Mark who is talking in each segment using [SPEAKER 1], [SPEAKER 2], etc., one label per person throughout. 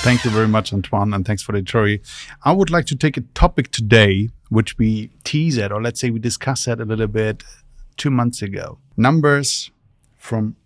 [SPEAKER 1] Thank you very much, Antoine, and thanks for the Editorial. I would like to take a topic today, which we teased at, or let's say we discussed that a little bit 2 months ago. Numbers from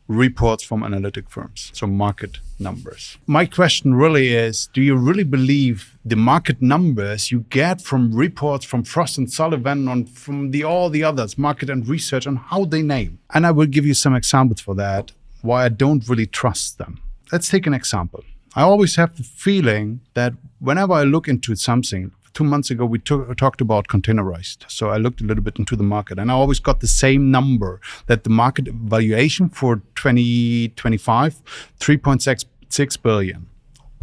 [SPEAKER 1] reports from analytic firms, so market numbers. My question really is, do you really believe the market numbers you get from reports from Frost & Sullivan and from all the others, market and research, on how they name? And I will give you some examples for that, why I don't really trust them. Let's take an example. I always have the feeling that whenever I look into something, 2 months ago, we talked about containerized. So I looked a little bit into the market and I always got the same number, that the market valuation for 2025, 3.6 billion.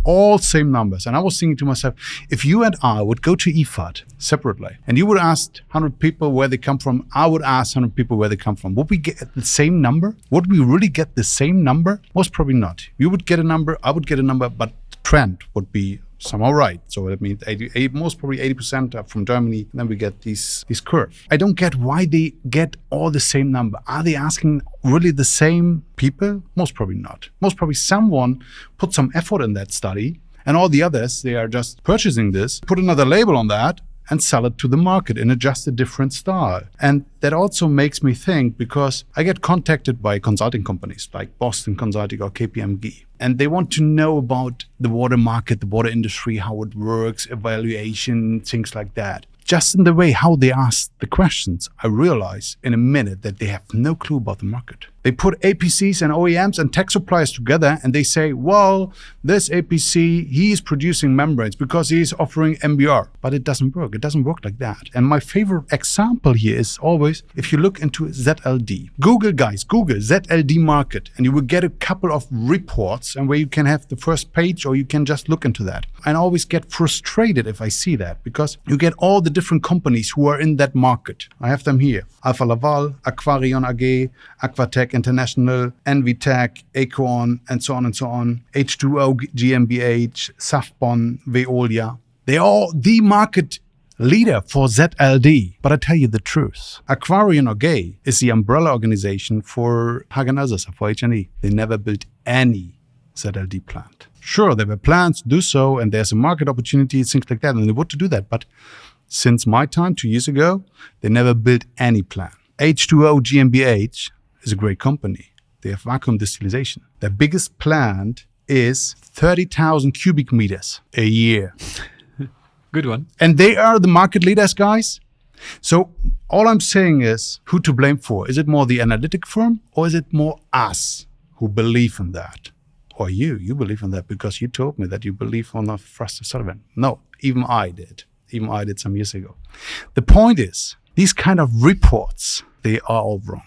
[SPEAKER 1] All same numbers. And I was thinking to myself, if you and I would go to IFAD separately and you would ask 100 people where they come from, I would ask 100 people where they come from. Would we get the same number? Would we really get the same number? Most probably not. You would get a number, I would get a number, but the trend would be somehow right. So that means most probably 80% are from Germany. And then we get this curve. I don't get why they get all the same number. Are they asking really the same people? Most probably not. Most probably someone put some effort in that study and all the others, they are just purchasing this, put another label on that and sell it to the market in just a different style. And that also makes me think, because I get contacted by consulting companies like Boston Consulting or KPMG, and they want to know about the water market, the water industry, how it works, evaluation, things like that. Just in the way how they ask the questions, I realize in a minute that they have no clue about the market. They put APCs and OEMs and tech suppliers together and they say, well, this APC, he is producing membranes because he is offering MBR. But it doesn't work. It doesn't work like that. And my favorite example here is always, if you look into ZLD, Google ZLD market, and you will get a couple of reports and where you can have the first page or you can just look into that. And I always get frustrated if I see that, because you get all the different companies who are in that market. I have them here. Alfa Laval, Aquarion AG, Aquatech International, Envitech, Acorn, and so on and so on. H2O GmbH, Safbon, Veolia. They're all the market leader for ZLD. But I tell you the truth. Aquarion AG is the umbrella organization for Hagen-Dazs, for HNE. They never built any ZLD plant. Sure, there were plans to do so, and there's a market opportunity, things like that, and they want to do that. But since my time, 2 years ago, they never built any plan. H2O GmbH is a great company. They have vacuum distillation. Their biggest plant is 30,000 cubic meters a year.
[SPEAKER 2] Good one.
[SPEAKER 1] And they are the market leaders, guys. So all I'm saying is, who to blame for? Is it more the analytic firm, or is it more us who believe in that? Or you believe in that because you told me that you believe on the Frost & Sullivan. No, even I did. Even I did some years ago. The point is, these kind of reports, they are all wrong.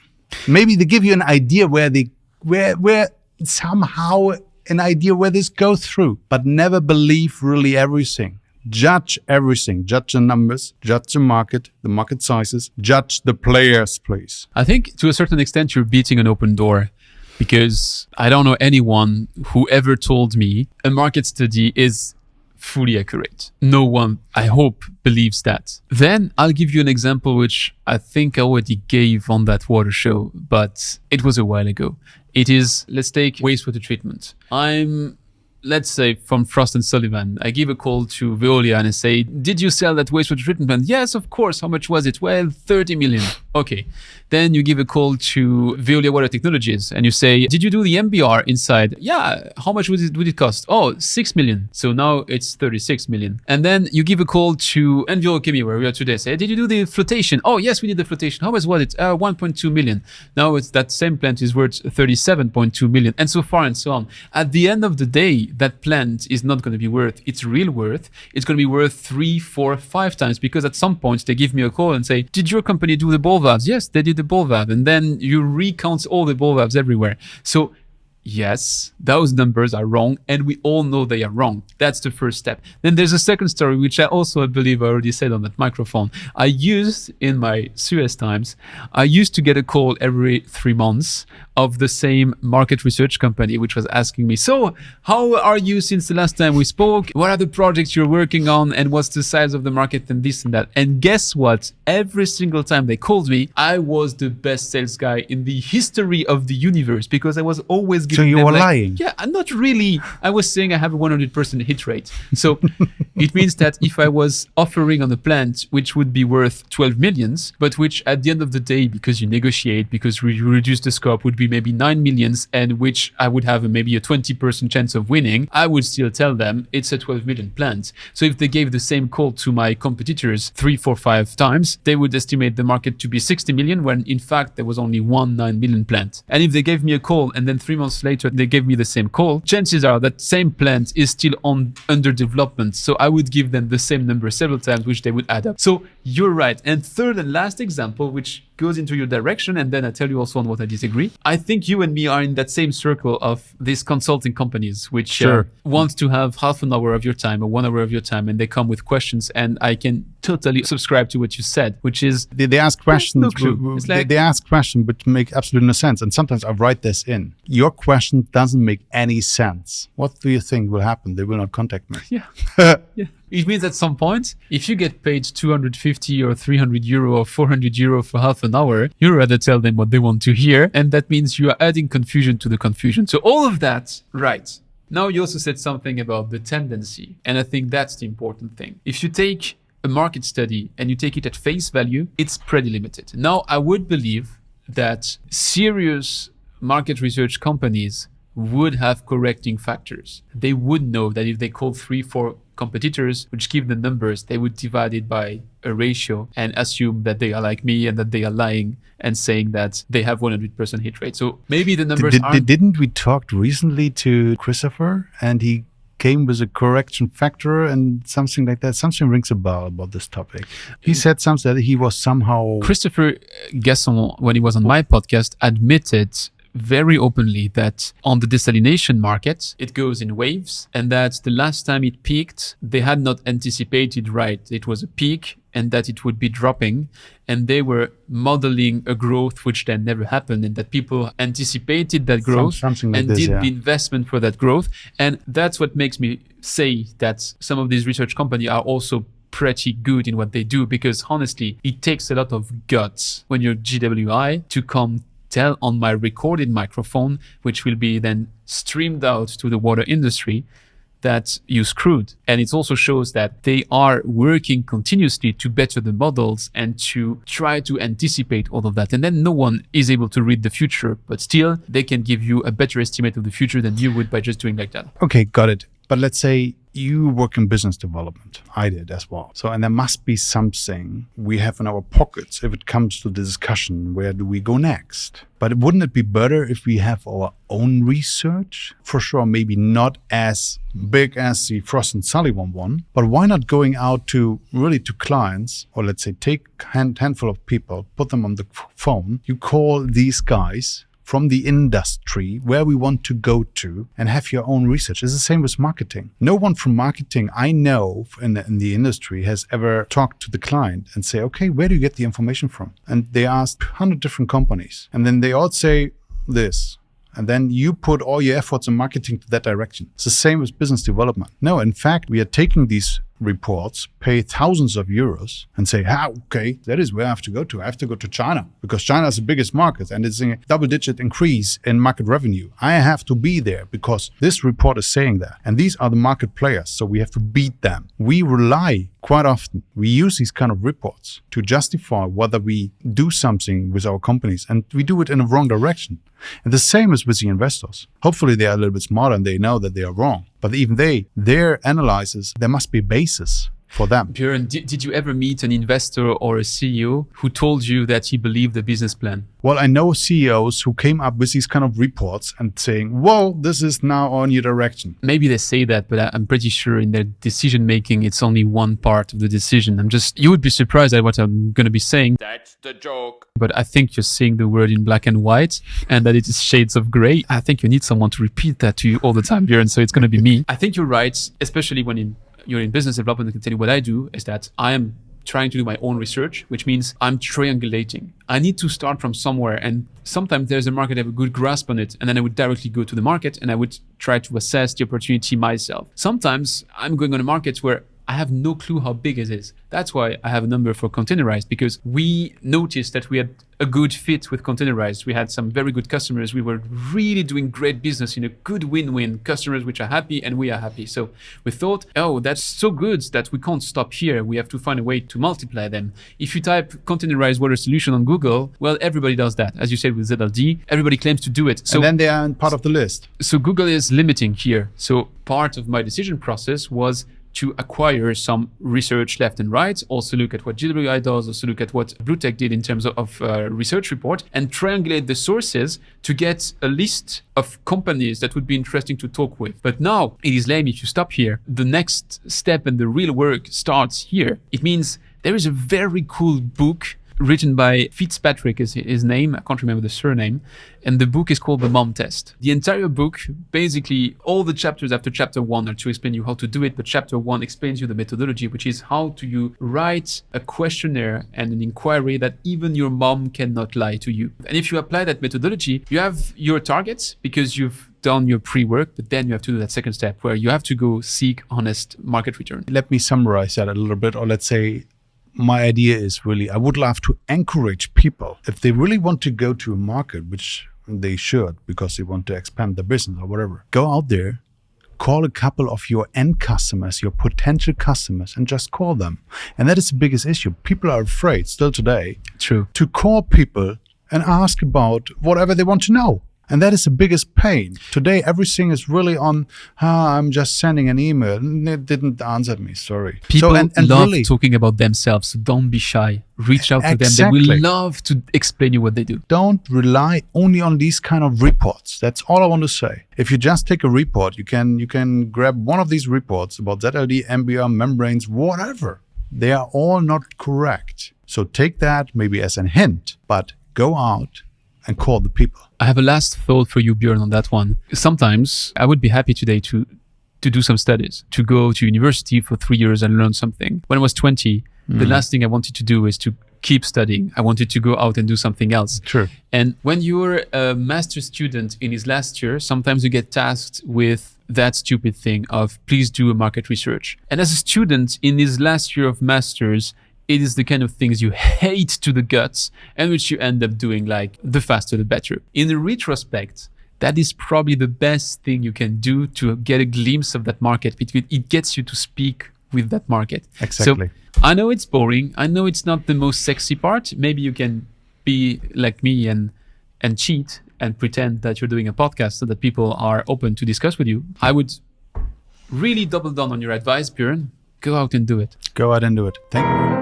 [SPEAKER 1] Maybe they give you an idea where somehow an idea where this goes through, but never believe really everything. Judge everything. Judge the numbers, judge the market sizes, judge the players, please.
[SPEAKER 2] I think to a certain extent, you're beating an open door, because I don't know anyone who ever told me a market study is fully accurate. No one, I hope, believes that. Then I'll give you an example, which I think I already gave on that water show, but it was a while ago. It is, let's take wastewater treatment. Let's say from Frost & Sullivan, I give a call to Veolia and I say, did you sell that wastewater treatment plant? Yes, of course. How much was it? Well, 30 million. Okay. Then you give a call to Veolia Water Technologies and you say, did you do the MBR inside? Yeah. How much would it cost? Oh, 6 million. So now it's 36 million. And then you give a call to Enviro Chemie, where we are today. Say, did you do the flotation? Oh, yes, we did the flotation. How much was it? 1.2 million. Now it's that same plant is worth 37.2 million, and so far and so on. At the end of the day, that plant is not going to be worth its real worth. It's going to be worth 3, 4, 5 times, because at some point they give me a call and say, did your company do the ball valves? Yes, they did the ball valve. And then you recount all the ball valves everywhere. So yes, those numbers are wrong, and we all know they are wrong. That's the first step. Then there's a second story, which I believe I already said on that microphone. I used, in my Suez times, I used to get a call every 3 months of the same market research company, which was asking me, so how are you since the last time we spoke? What are the projects you're working on? And what's the size of the market and this and that? And guess what? Every single time they called me, I was the best sales guy in the history of the universe, because I was always give
[SPEAKER 1] So you
[SPEAKER 2] them
[SPEAKER 1] were
[SPEAKER 2] like,
[SPEAKER 1] lying.
[SPEAKER 2] Yeah, I'm not really. I was saying I have a 100% hit rate. So it means that if I was offering on a plant which would be worth 12 millions, but which at the end of the day, because you negotiate, because you reduce the scope, would be maybe 9 millions, and which I would have maybe a 20% chance of winning, I would still tell them it's a 12 million plant. So if they gave the same call to my competitors 3, 4, 5 times, they would estimate the market to be 60 million when in fact there was only one 9 million plant. And if they gave me a call and then 3 months later they gave me the same call, chances are that same plant is still under development. So I would give them the same number several times, which they would add up. So you're right. And third and last example, which goes into your direction, and then I tell you also on what I disagree. I think you and me are in that same circle of these consulting companies, which want to have half an hour of your time or 1 hour of your time, and they come with questions. And I can totally subscribe to what you said, which is
[SPEAKER 1] they ask questions.
[SPEAKER 2] No clue. It's like,
[SPEAKER 1] they ask questions which make absolutely no sense. And sometimes I write this in. Your question doesn't make any sense. What do you think will happen? They will not contact me.
[SPEAKER 2] yeah. It means at some point, if you get paid 250 or 300 euro or 400 euro for half an hour, you'd rather tell them what they want to hear. And that means you are adding confusion to the confusion. So all of that, right. Now you also said something about the tendency. And I think that's the important thing. If you take a market study and you take it at face value, it's pretty limited. Now, I would believe that serious market research companies would have correcting factors. They would know that if they call 3, 4 competitors, which give the numbers, they would divide it by a ratio and assume that they are like me and that they are lying and saying that they have 100% hit rate. So maybe the numbers aren't...
[SPEAKER 1] Didn't we talk recently to Christopher and he came with a correction factor and something like that? Something rings a bell about this topic. He said something that he was somehow...
[SPEAKER 2] Christopher Guesson, when he was on my podcast, admitted very openly that on the desalination market, it goes in waves, and that the last time it peaked, they had not anticipated right. It was a peak and that it would be dropping, and they were modeling a growth which then never happened, and that people anticipated that growth and did the investment for that growth. And that's what makes me say that some of these research companies are also pretty good in what they do, because honestly, it takes a lot of guts when you're GWI to come tell on my recorded microphone, which will be then streamed out to the water industry, that you screwed. And it also shows that they are working continuously to better the models and to try to anticipate all of that. And then no one is able to read the future, but still they can give you a better estimate of the future than you would by just doing like that.
[SPEAKER 1] Okay, got it. But let's say you work in business development. I did as well. So, and there must be something we have in our pockets if it comes to the discussion, where do we go next? But wouldn't it be better if we have our own research? For sure, maybe not as big as the Frost and Sullivan one, but why not going out to clients, or let's say take a handful of people, put them on the phone, you call these guys from the industry where we want to go to and have your own research. It's the same with marketing. No one from marketing I know in the industry has ever talked to the client and say, okay, where do you get the information from? And they asked 100 different companies. And then they all say this. And then you put all your efforts in marketing to that direction. It's the same with business development. No, in fact, we are taking these reports, pay thousands of euros and say, okay, that is where I have to go to. I have to go to China because China is the biggest market and it's a double-digit increase in market revenue. I have to be there because this report is saying that. And these are the market players, so we have to beat them. We rely quite often, we use these kind of reports to justify whether we do something with our companies, and we do it in a wrong direction. And the same is with the investors. Hopefully they are a little bit smarter and they know that they are wrong. But even their analysis, there must be a basis for them.
[SPEAKER 2] Björn, did you ever meet an investor or a CEO who told you that he believed the business plan?
[SPEAKER 1] Well, I know CEOs who came up with these kind of reports and saying, whoa, this is now on your direction.
[SPEAKER 2] Maybe they say that, but I'm pretty sure in their decision making, it's only one part of the decision. You would be surprised at what I'm going to be saying.
[SPEAKER 3] That's the joke.
[SPEAKER 2] But I think you're seeing the word in black and white and that it is shades of gray. I think you need someone to repeat that to you all the time, Björn. So it's going to be me. I think you're right, especially when you're in business development. I can tell you what I do is that I am trying to do my own research, which means I'm triangulating. I need to start from somewhere, and sometimes there's a market I have a good grasp on it, and then I would directly go to the market and I would try to assess the opportunity myself. Sometimes I'm going on a market where I have no clue how big it is. That's why I have a number for Containerized, because we noticed that we had a good fit with Containerized. We had some very good customers. We were really doing great business in a good win-win. Customers which are happy and we are happy. So we thought, oh, that's so good that we can't stop here. We have to find a way to multiply them. If you type Containerized water solution on Google, well, everybody does that. As you said with ZLD, everybody claims to do it. So
[SPEAKER 1] and then they are part of the list.
[SPEAKER 2] So Google is limiting here. So part of my decision process was to acquire some research left and right, also look at what GWI does, also look at what BlueTech did in terms of research report, and triangulate the sources to get a list of companies that would be interesting to talk with. But now it is lame if you stop here. The next step and the real work starts here. It means there is a very cool book written by Fitzpatrick is his name. I can't remember the surname. And the book is called The Mom Test. The entire book, basically all the chapters after chapter 1 are to explain you how to do it. But chapter 1 explains you the methodology, which is how do you write a questionnaire and an inquiry that even your mom cannot lie to you. And if you apply that methodology, you have your targets because you've done your pre-work, but then you have to do that second step where you have to go seek honest market return.
[SPEAKER 1] Let me summarize that a little bit, or let's say, my idea is really, I would love to encourage people, if they really want to go to a market, which they should because they want to expand their business or whatever, go out there, call a couple of your end customers, your potential customers, and just call them. And that is the biggest issue. People are afraid still today to call people and ask about whatever they want to know. And that is the biggest pain. Today, everything is really on, I'm just sending an email. And it didn't answer me, sorry.
[SPEAKER 2] People
[SPEAKER 1] and
[SPEAKER 2] love
[SPEAKER 1] really,
[SPEAKER 2] talking about themselves, so don't be shy. Reach out to
[SPEAKER 1] Exactly.
[SPEAKER 2] them. They will love to explain you what they do.
[SPEAKER 1] don't rely only on these kind of reports. That's all I want to say. If you just take a report, you can grab one of these reports about ZLD, MBR, membranes, whatever. They are all not correct. So take that maybe as a hint, but go out and call the people.
[SPEAKER 2] I have a last thought for you, Björn, on that one. Sometimes I would be happy today to do some studies, to go to university for 3 years and learn something. When I was 20, the last thing I wanted to do is to keep studying. I wanted to go out and do something else.
[SPEAKER 1] True.
[SPEAKER 2] And when you're a master student in his last year, sometimes you get tasked with that stupid thing of please do a market research. And as a student in his last year of masters, it is the kind of things you hate to the guts and which you end up doing like the faster, the better. In the retrospect, that is probably the best thing you can do to get a glimpse of that market because it gets you to speak with that market.
[SPEAKER 1] Exactly.
[SPEAKER 2] So I know it's boring. I know it's not the most sexy part. Maybe you can be like me and cheat and pretend that you're doing a podcast so that people are open to discuss with you. I would really double down on your advice, Björn. Go out and do it.
[SPEAKER 1] Go out and do it. Thank you.